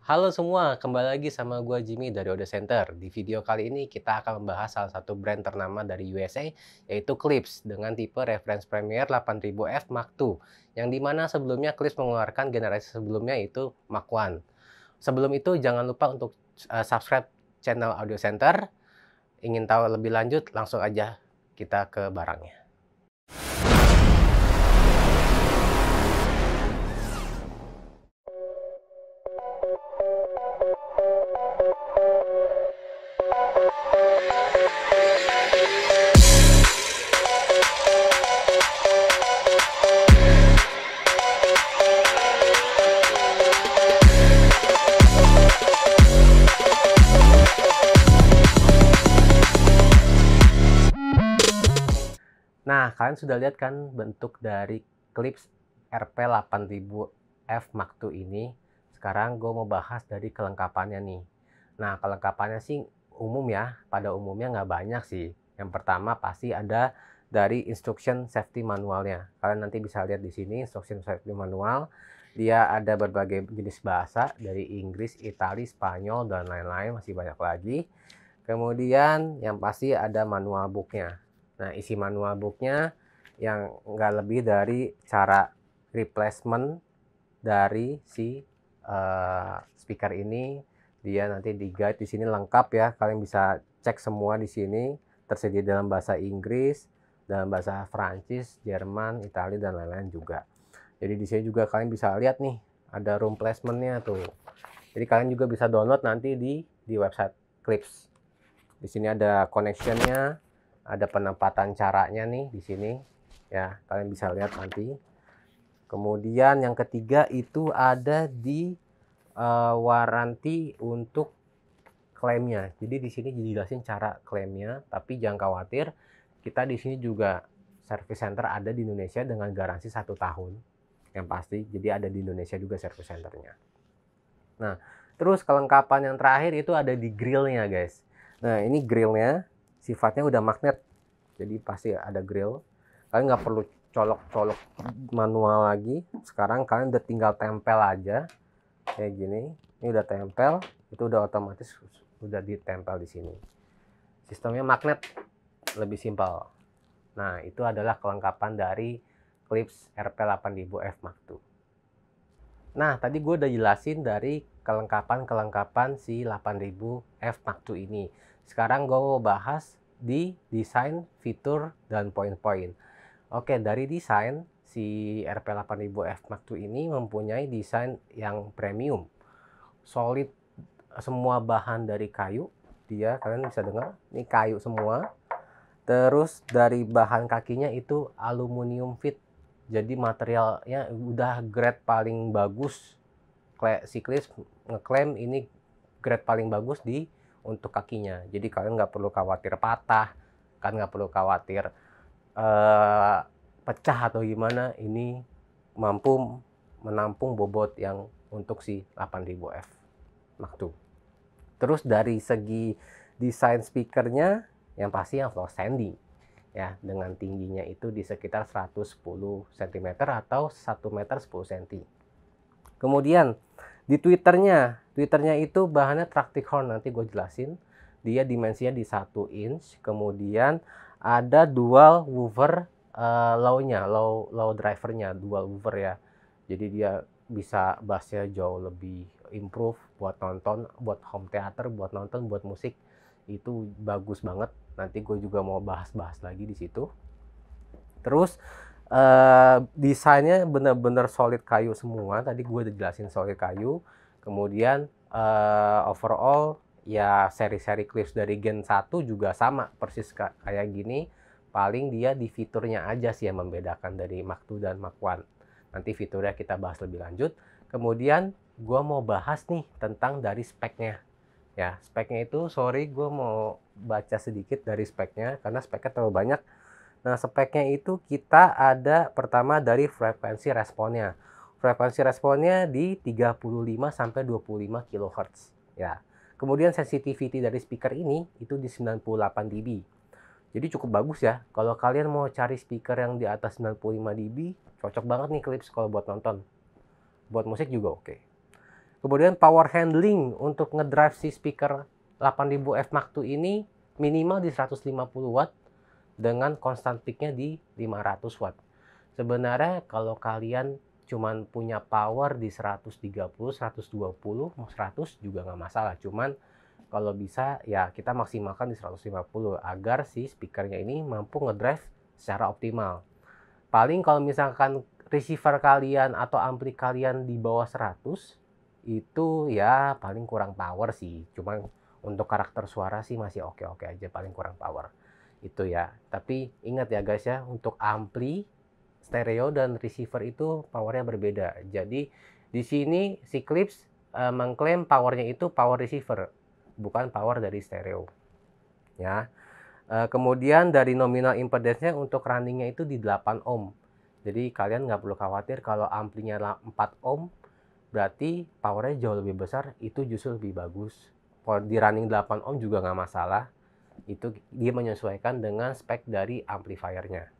Halo semua, kembali lagi sama gua Jimmy dari Audio Center. Di video kali ini kita akan membahas salah satu brand ternama dari USA, yaitu Clips dengan tipe reference Premier 8000F Mark II, yang dimana sebelumnya Clips mengeluarkan generasi sebelumnya yaitu Mark I. Sebelum itu jangan lupa untuk subscribe channel Audio Center. Ingin tahu lebih lanjut, langsung aja kita ke barangnya. Nah, kalian sudah lihat kan bentuk dari Clips RP8000F Mark II ini. Sekarang gue mau bahas dari kelengkapannya nih. Nah, kelengkapannya sih umum ya. Pada umumnya nggak banyak sih. Yang pertama pasti ada dari instruction safety manualnya. Kalian nanti bisa lihat di sini instruction safety manual. Dia ada berbagai jenis bahasa dari Inggris, Itali, Spanyol, dan lain-lain. Masih banyak lagi. Kemudian yang pasti ada manual booknya. Nah, isi manual booknya yang nggak lebih dari cara replacement dari si speaker ini. Dia nanti di guide di sini lengkap ya. Kalian bisa cek semua di sini. Tersedia dalam bahasa Inggris, dalam bahasa Prancis, Jerman, Italia, dan lain-lain juga. Jadi di sini juga kalian bisa lihat nih, ada room placementnya tuh. Jadi kalian juga bisa download nanti di website Clips. Di sini ada connectionnya, ada penempatan caranya nih di sini. Ya, kalian bisa lihat nanti. Kemudian yang ketiga itu ada di waranti untuk klaimnya. Jadi di sini dijelasin cara klaimnya, tapi jangan khawatir, kita di sini juga service center ada di Indonesia dengan garansi 1 tahun. Yang pasti, jadi ada di Indonesia juga service centernya. Nah, terus kelengkapan yang terakhir itu ada di grillnya guys. Nah, ini grillnya sifatnya udah magnet, jadi pasti ada grill. Kalian nggak perlu colok-colok manual lagi. Sekarang kalian udah tinggal tempel aja kayak gini. Ini udah tempel, itu udah otomatis udah ditempel di sini. Sistemnya magnet, lebih simpel. Nah, itu adalah kelengkapan dari Clips RP8000F Mark II. Nah, tadi gue udah jelasin dari kelengkapan-kelengkapan si 8000F Mark II ini. Sekarang gue mau bahas di desain, fitur, dan poin-poin. Oke, dari desain, si RP8000F Mark II ini mempunyai desain yang premium. Solid, semua bahan dari kayu. Dia, kalian bisa dengar, ini kayu semua. Terus dari bahan kakinya itu aluminium fit. Jadi materialnya udah grade paling bagus. Si Clips ngeklaim ini grade paling bagus untuk kakinya. Jadi kalian nggak perlu khawatir patah, kan nggak perlu khawatir pecah atau gimana. Ini mampu menampung bobot yang untuk si 8000F Mark II. Terus dari segi desain speakernya, yang pasti yang floor standing ya, dengan tingginya itu di sekitar 110 cm atau 1 meter 10 cm. Kemudian di twitternya itu bahannya Tractic Horn, nanti gue jelasin. Dia dimensinya di 1 inch, kemudian ada dual woofer low drivernya, dual woofer ya. Jadi dia bisa bassnya jauh lebih improve buat nonton, buat home theater, buat nonton, buat musik. Itu bagus banget. Nanti gue juga mau bahas-bahas lagi di situ. Terus desainnya bener-bener solid kayu semua. Tadi gue udah jelasin solid kayu. Kemudian overall ya seri-seri Clips dari Gen 1 juga sama persis kayak gini. Paling dia di fiturnya aja sih yang membedakan dari Mark II dan Mark I. Nanti fiturnya kita bahas lebih lanjut. Kemudian gue mau bahas nih tentang dari speknya. Ya, speknya itu sorry gue mau baca sedikit dari speknya karena speknya terlalu banyak. Nah, speknya itu kita ada pertama dari frekuensi responnya. Frekuensi responnya di 35 sampai 25 kHz ya. Kemudian sensitivity dari speaker ini itu di 98 dB. Jadi cukup bagus ya. Kalau kalian mau cari speaker yang di atas 95 dB, cocok banget nih Clips kalau buat nonton. Buat musik juga oke. Kemudian power handling untuk ngedrive si speaker 8000 F Mark II ini minimal di 150 watt dengan constant peaknya di 500 watt. Sebenarnya kalau kalian cuman punya power di 130, 120, 100 juga nggak masalah. Cuman kalau bisa ya kita maksimalkan di 150 agar si speakernya ini mampu ngedrive secara optimal. Paling kalau misalkan receiver kalian atau ampli kalian di bawah 100 itu ya paling kurang power sih. Cuman untuk karakter suara sih masih oke-oke aja, paling kurang power. Itu ya. Tapi ingat ya guys ya, untuk ampli, stereo dan receiver itu powernya berbeda. Jadi di sini si Klipsch mengklaim powernya itu power receiver, bukan power dari stereo. Ya. Kemudian dari nominal impedance-nya untuk runningnya itu di 8 ohm. Jadi kalian nggak perlu khawatir kalau amplinya 4 ohm, berarti powernya jauh lebih besar, itu justru lebih bagus. Kalau di running 8 ohm juga nggak masalah, itu dia menyesuaikan dengan spek dari amplifiernya.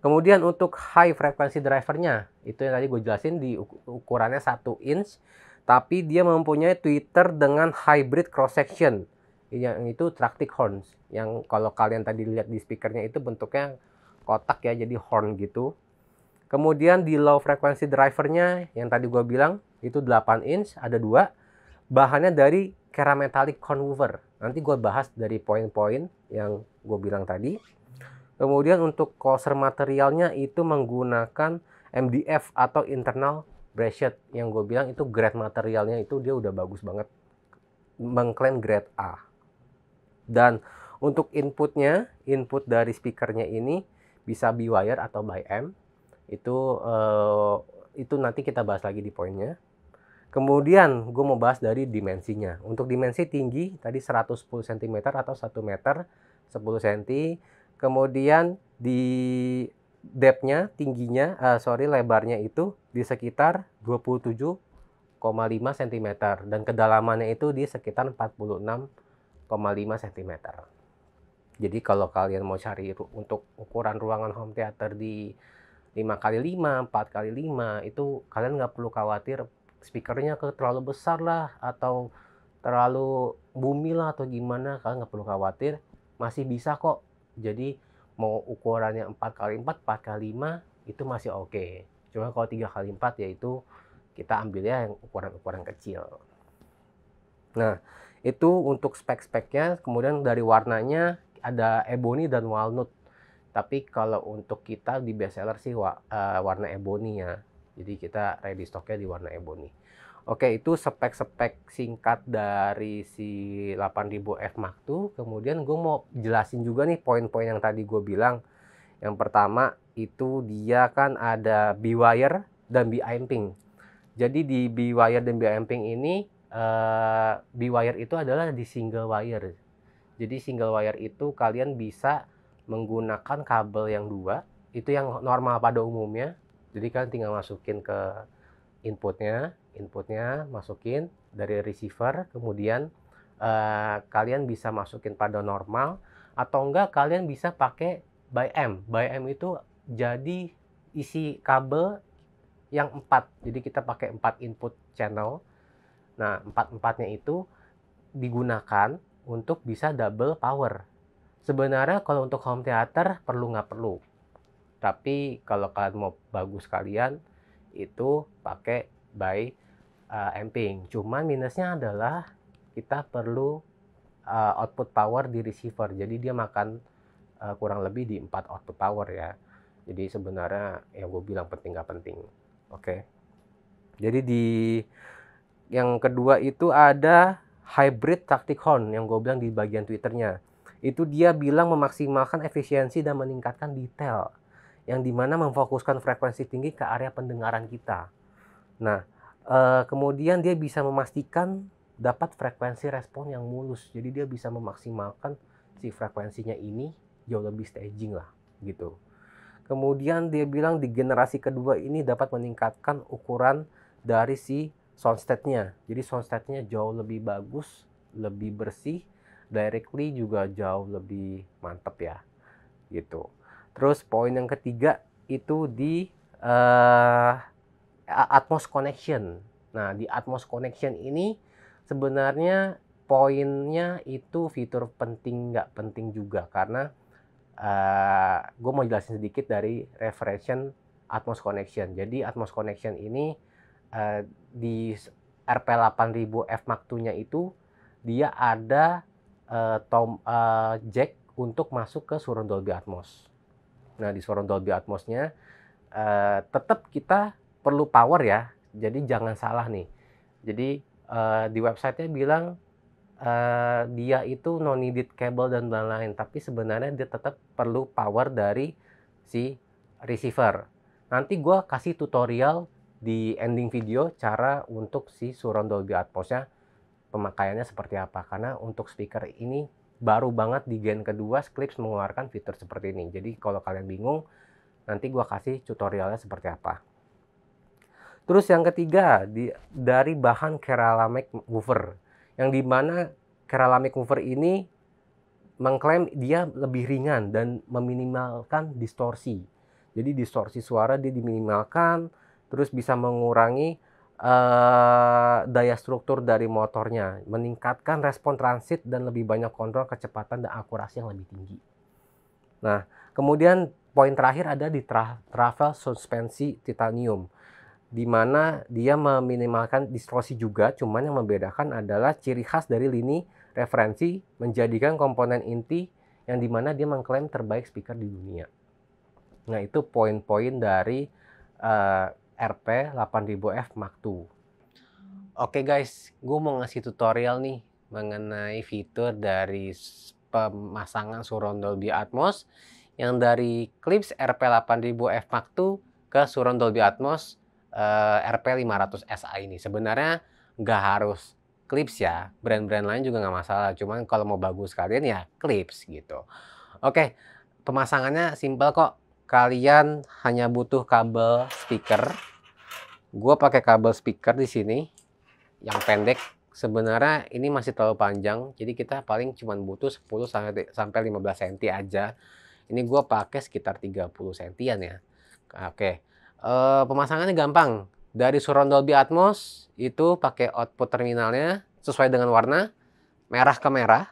Kemudian untuk high frequency drivernya, itu yang tadi gue jelasin di ukurannya 1 inch, tapi dia mempunyai tweeter dengan hybrid cross section, yang itu tractic horns, yang kalau kalian tadi lihat di speakernya itu bentuknya kotak ya, jadi horn gitu. Kemudian di low frequency drivernya yang tadi gue bilang itu 8 inch, ada 2, bahannya dari kerametallic conwoofer. Nanti gue bahas dari poin-poin yang gue bilang tadi. Kemudian untuk closer materialnya itu menggunakan MDF atau internal brachet, yang gue bilang itu grade materialnya itu dia udah bagus banget, mengklaim grade A. Dan untuk inputnya, input dari speakernya ini bisa bi-wire atau bi-amp. Itu nanti kita bahas lagi di poinnya. Kemudian gue mau bahas dari dimensinya. Untuk dimensi tinggi tadi 110 cm atau 1 meter 10 cm. Kemudian di depth-nya, tingginya, lebarnya itu di sekitar 27,5 cm dan kedalamannya itu di sekitar 46,5 cm. Jadi kalau kalian mau cari untuk ukuran ruangan home theater di 5x5, 4x5 itu kalian nggak perlu khawatir speakernya terlalu besar lah atau terlalu bumi lah atau gimana, kalian nggak perlu khawatir, masih bisa kok. Jadi mau ukurannya 4x4, 4x5 itu masih oke. Cuma kalau 3x4 yaitu kita ambilnya yang ukuran-ukuran kecil. Nah, itu untuk spek-speknya. Kemudian dari warnanya ada ebony dan walnut. Tapi kalau untuk kita di bestseller sih warna ebony ya. Jadi kita ready stocknya di warna ebony. Oke, itu spek-spek singkat dari si 8000 F Mark II. Kemudian gue mau jelasin juga nih poin-poin yang tadi gue bilang. Yang pertama itu dia kan ada B-wire dan B-amping. Jadi di B-wire dan B-amping ini B-wire itu adalah di single wire. Jadi single wire itu kalian bisa menggunakan kabel yang 2, itu yang normal pada umumnya. Jadi kalian tinggal masukin ke inputnya masukin dari receiver, kemudian kalian bisa masukin pada normal, atau enggak kalian bisa pakai bi-amp. Bi-amp itu jadi isi kabel yang 4, jadi kita pakai 4 input channel. Nah, 4-4-nya itu digunakan untuk bisa double power. Sebenarnya kalau untuk home theater perlu nggak perlu, tapi kalau kalian mau bagus kalian itu pakai by amping. Cuman minusnya adalah kita perlu output power di receiver, jadi dia makan kurang lebih di 4 output power ya. Jadi sebenarnya yang gue bilang penting nggak penting. Oke. Jadi di yang kedua itu ada hybrid tractic horn yang gue bilang di bagian Twitternya. Itu dia bilang memaksimalkan efisiensi dan meningkatkan detail, yang dimana memfokuskan frekuensi tinggi ke area pendengaran kita. Nah, kemudian dia bisa memastikan dapat frekuensi respon yang mulus. Jadi dia bisa memaksimalkan si frekuensinya ini jauh lebih staging lah gitu. Kemudian dia bilang di generasi kedua ini dapat meningkatkan ukuran dari si soundstage-nya. Jadi soundstage-nya jauh lebih bagus, lebih bersih, directly juga jauh lebih mantep ya gitu. Terus poin yang ketiga itu di Atmos connection. Nah, di Atmos Connection ini sebenarnya poinnya itu fitur penting nggak penting juga, karena gue mau jelasin sedikit dari reference Atmos Connection. Jadi Atmos Connection ini di RP8000F Mark II-nya itu dia ada jack untuk masuk ke surround Dolby Atmos. Nah, di surround Dolby Atmos-nya tetap kita perlu power ya. Jadi jangan salah nih. Jadi di website-nya bilang dia itu no needed cable dan lain-lain, tapi sebenarnya dia tetap perlu power dari si receiver. Nanti gue kasih tutorial di ending video cara untuk si surround Dolby Atmos-nya pemakaiannya seperti apa, karena untuk speaker ini baru banget di gen kedua Klipsch mengeluarkan fitur seperti ini. Jadi kalau kalian bingung, nanti gue kasih tutorialnya seperti apa. Terus yang ketiga, dari bahan ceramic woofer, yang dimana ceramic woofer ini mengklaim dia lebih ringan dan meminimalkan distorsi. Jadi distorsi suara dia diminimalkan, terus bisa mengurangi daya struktur dari motornya, meningkatkan respon transit dan lebih banyak kontrol kecepatan dan akurasi yang lebih tinggi. Nah, kemudian poin terakhir ada di travel suspensi titanium, di mana dia meminimalkan distorsi juga, cuman yang membedakan adalah ciri khas dari lini referensi menjadikan komponen inti yang dimana dia mengklaim terbaik speaker di dunia. Nah, itu poin-poin dari RP8000F Mark II. Oke guys, gue mau ngasih tutorial nih mengenai fitur dari pemasangan surround Dolby Atmos yang dari Klipsch RP8000F Mark II ke surround Dolby Atmos RP500SA ini. Sebenarnya nggak harus Klipsch ya, brand-brand lain juga nggak masalah. Cuman kalau mau bagus kalian ya Klipsch gitu. Oke, pemasangannya simpel kok. Kalian hanya butuh kabel speaker. Gue pakai kabel speaker di sini yang pendek. Sebenarnya ini masih terlalu panjang, jadi kita paling cuma butuh 10 sampai 15 cm aja. Ini gue pakai sekitar 30 cm ya. Oke, pemasangannya gampang. Dari surround Dolby Atmos itu pakai output terminalnya sesuai dengan warna, merah ke merah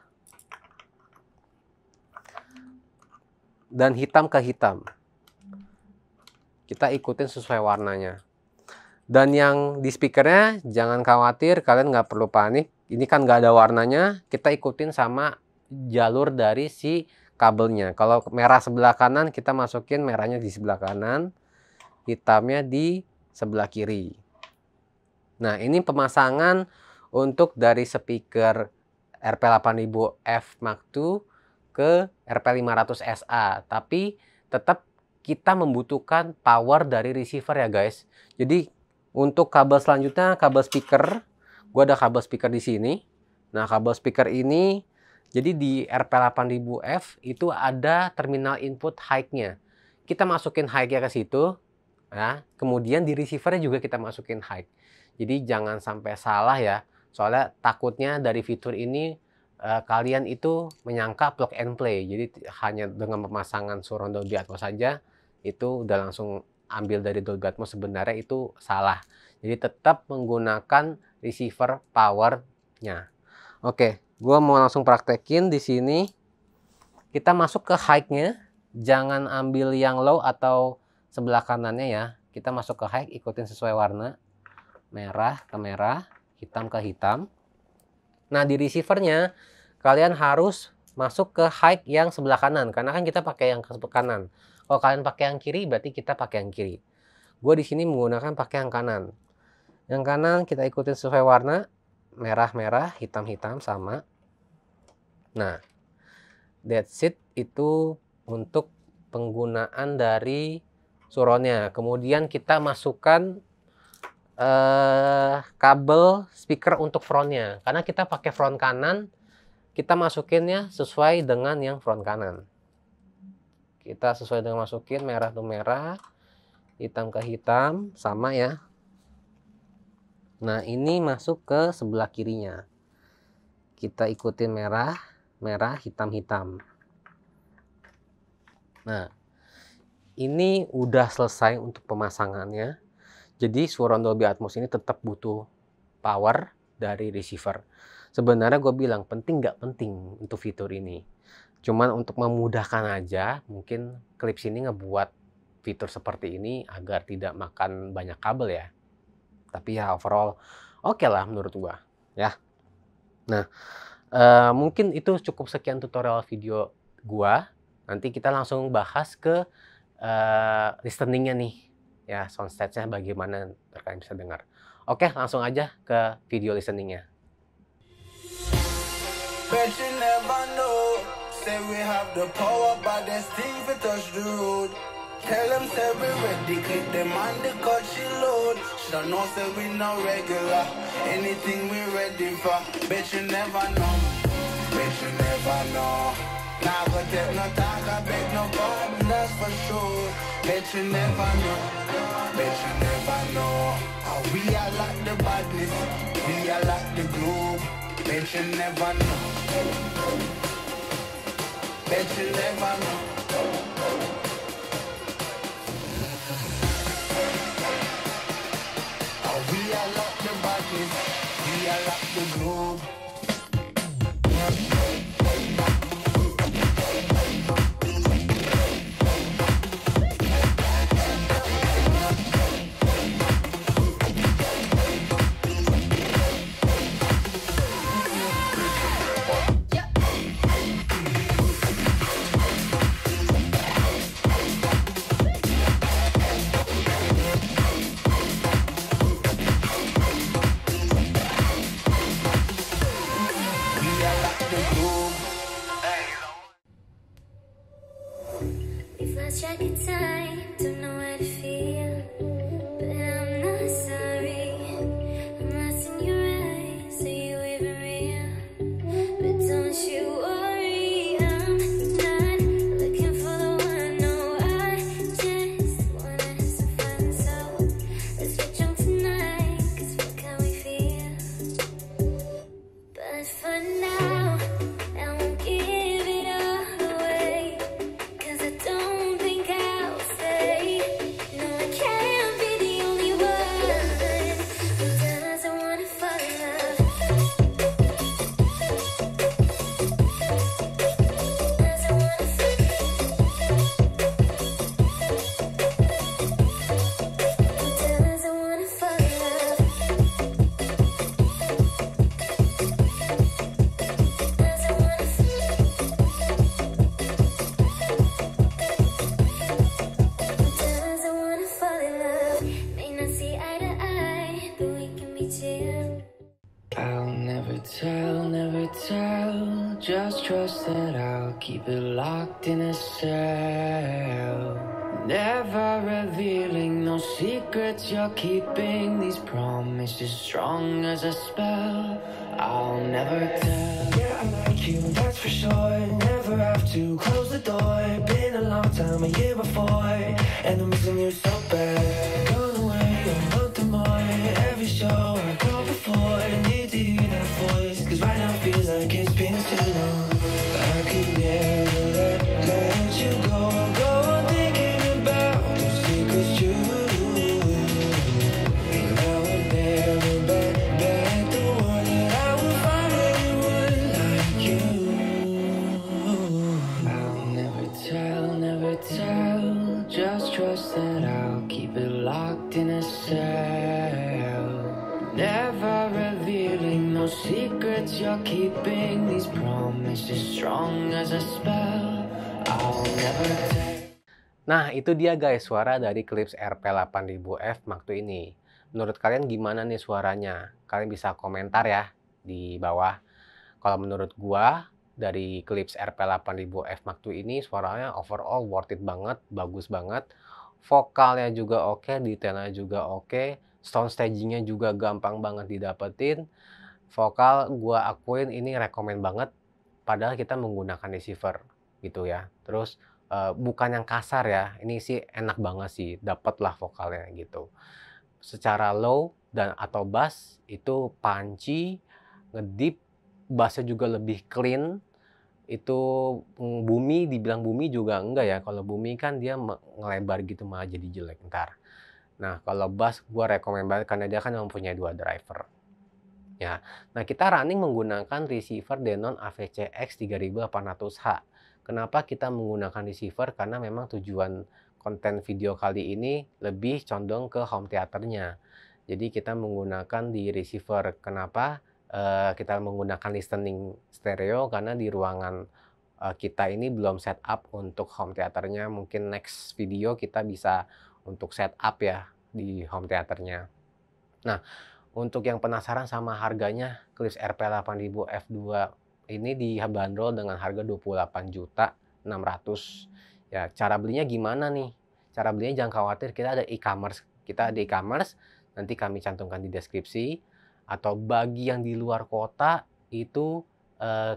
dan hitam ke hitam. Kita ikutin sesuai warnanya. Dan yang di speakernya jangan khawatir, kalian nggak perlu panik. Ini kan nggak ada warnanya, kita ikutin sama jalur dari si kabelnya. Kalau merah sebelah kanan, kita masukin merahnya di sebelah kanan, hitamnya di sebelah kiri. Nah, ini pemasangan untuk dari speaker RP8000F Mark II ke RP500SA. Tapi tetap kita membutuhkan power dari receiver ya guys. Jadi untuk kabel selanjutnya, kabel speaker, gue ada kabel speaker di sini. Nah, kabel speaker ini, jadi di RP8000F itu ada terminal input high-nya. Kita masukin high-nya ke situ, ya. Kemudian di receiver-nya juga kita masukin high. Jadi jangan sampai salah ya. Soalnya takutnya dari fitur ini kalian itu menyangka plug and play. Jadi hanya dengan pemasangan surround Dolby Atmos saja itu udah langsung ambil dari Dolby Atmos, sebenarnya itu salah. Jadi tetap menggunakan receiver powernya. Oke, gue mau langsung praktekin di sini. Kita masuk ke high-nya, jangan ambil yang low atau sebelah kanannya ya. Kita masuk ke high, ikutin sesuai warna, merah ke merah, hitam ke hitam. Nah, di receivernya kalian harus masuk ke high yang sebelah kanan, karena kan kita pakai yang ke kanan. Kalau kalian pakai yang kiri, berarti kita pakai yang kiri. Gue di sini menggunakan pakai yang kanan. Yang kanan kita ikutin sesuai warna, merah-merah, hitam-hitam sama. Nah, that's it, itu untuk penggunaan dari surroundnya. Kemudian kita masukkan kabel speaker untuk frontnya. Karena kita pakai front kanan, kita masukinnya sesuai dengan yang front kanan. Kita sesuai dengan masukin merah ke merah, hitam ke hitam, sama ya. Nah, ini masuk ke sebelah kirinya. Kita ikutin merah, merah, hitam, hitam. Nah, ini udah selesai untuk pemasangannya. Jadi surround Dolby Atmos ini tetap butuh power dari receiver. Sebenarnya gue bilang penting nggak penting untuk fitur ini. Cuman untuk memudahkan aja, mungkin Clips ini ngebuat fitur seperti ini agar tidak makan banyak kabel ya. Tapi ya overall oke lah menurut gua ya. Nah, mungkin itu cukup sekian tutorial video gua. Nanti kita langsung bahas ke listening-nya nih. Ya, sound stage-nya bagaimana biar kalian bisa dengar. Oke, langsung aja ke video listening-nya. Bet you never know. Say we have the power, but there's things we touch the road. Tell them say we ready, click them on the cut she load. She don't know say we no regular. Anything we ready for. Bet you never know. Bet you never know. Now go take no talk, I beg no pardon, that's for sure. Bet you never know. Bet you never know. How we are like the badness, we are like the globe. Bet you never know. Bet you never know. How we are like the badness, we are like the globe. We've lost track of time, don't know how to feel, but I'm not sorry. I'm lost in your eyes, are you even real? But don't you worry, I'm not looking for the one. No, I just wanna have some fun. So let's get drunk tonight, 'cause look how we feel. But for now, I won't give it all away, 'cause I don't think I'll stay. No, I can't be the only one who doesn't wanna fall in love. Doesn't wanna fall in love. Doesn't wanna fall in love. May not see eye to eye, but we can be chill. I'll never tell, just trust that I'll keep it locked in a cell. Never revealing no secrets you're keeping, these promises strong as a spell. I'll never tell. Yeah, I like you, that's for sure. Never have to close the door. Been a long time, a year before, and I'm missing you so bad. Gone away a month or more. Every show I go before, I need to hear that voice, 'cause right now feels like it's been too long. I could never let you go. Go on thinking about those secrets too. And I will never back the one that I will find anyone like you. I'll never tell, just trust that I'll keep it locked in a cell. Never revealing no secrets you're keeping, these promises strong as a spell. I'll never tell. Nah, itu dia guys suara dari Clips RP8000F Mark II ini. Menurut kalian gimana nih suaranya? Kalian bisa komentar ya di bawah. Kalau menurut gua dari Clips RP8000F Mark II ini suaranya overall worth it banget, bagus banget. Vokalnya juga oke, detailnya juga oke, sound stagingnya juga gampang banget didapetin. Vokal gua akuin ini rekomen banget, padahal kita menggunakan receiver gitu ya. Terus bukan yang kasar ya, ini sih enak banget sih, dapet lah vokalnya gitu. Secara low dan atau bass itu punchy, ngedip, bassnya juga lebih clean. Itu Bumi, dibilang Bumi juga enggak ya, kalau Bumi kan dia ngelebar gitu malah jadi jelek ntar. Nah kalau bass gue rekomen banget karena dia kan mempunyai 2 driver Ya, nah kita running menggunakan receiver Denon AVCX 3800H. Kenapa kita menggunakan receiver? Karena memang tujuan konten video kali ini lebih condong ke home theaternya. Jadi kita menggunakan di receiver. Kenapa? Kita menggunakan listening stereo karena di ruangan kita ini belum setup untuk home theaternya. Mungkin next video kita bisa untuk setup ya di home theaternya. Nah, untuk yang penasaran sama harganya, Clips RP8000 F2 ini dibanderol dengan harga 28.600.000. Ya, cara belinya gimana nih? Cara belinya jangan khawatir, kita ada e-commerce. Kita ada e-commerce, nanti kami cantumkan di deskripsi. Atau bagi yang di luar kota, itu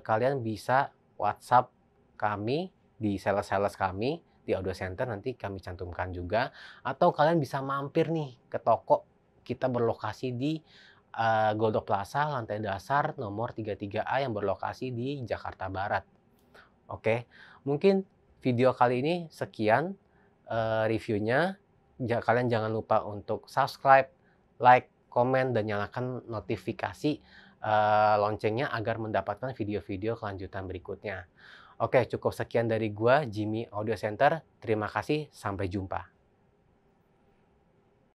kalian bisa WhatsApp kami di sales-sales kami di Audio Center, nanti kami cantumkan juga. Atau kalian bisa mampir nih ke toko. Kita berlokasi di Goldok Plaza, lantai dasar nomor 33A yang berlokasi di Jakarta Barat. Oke, mungkin video kali ini sekian reviewnya. Kalian jangan lupa untuk subscribe, like, komen, dan nyalakan notifikasi loncengnya agar mendapatkan video-video kelanjutan berikutnya. Oke, cukup sekian dari gua, Jimmy Audio Center. Terima kasih, sampai jumpa.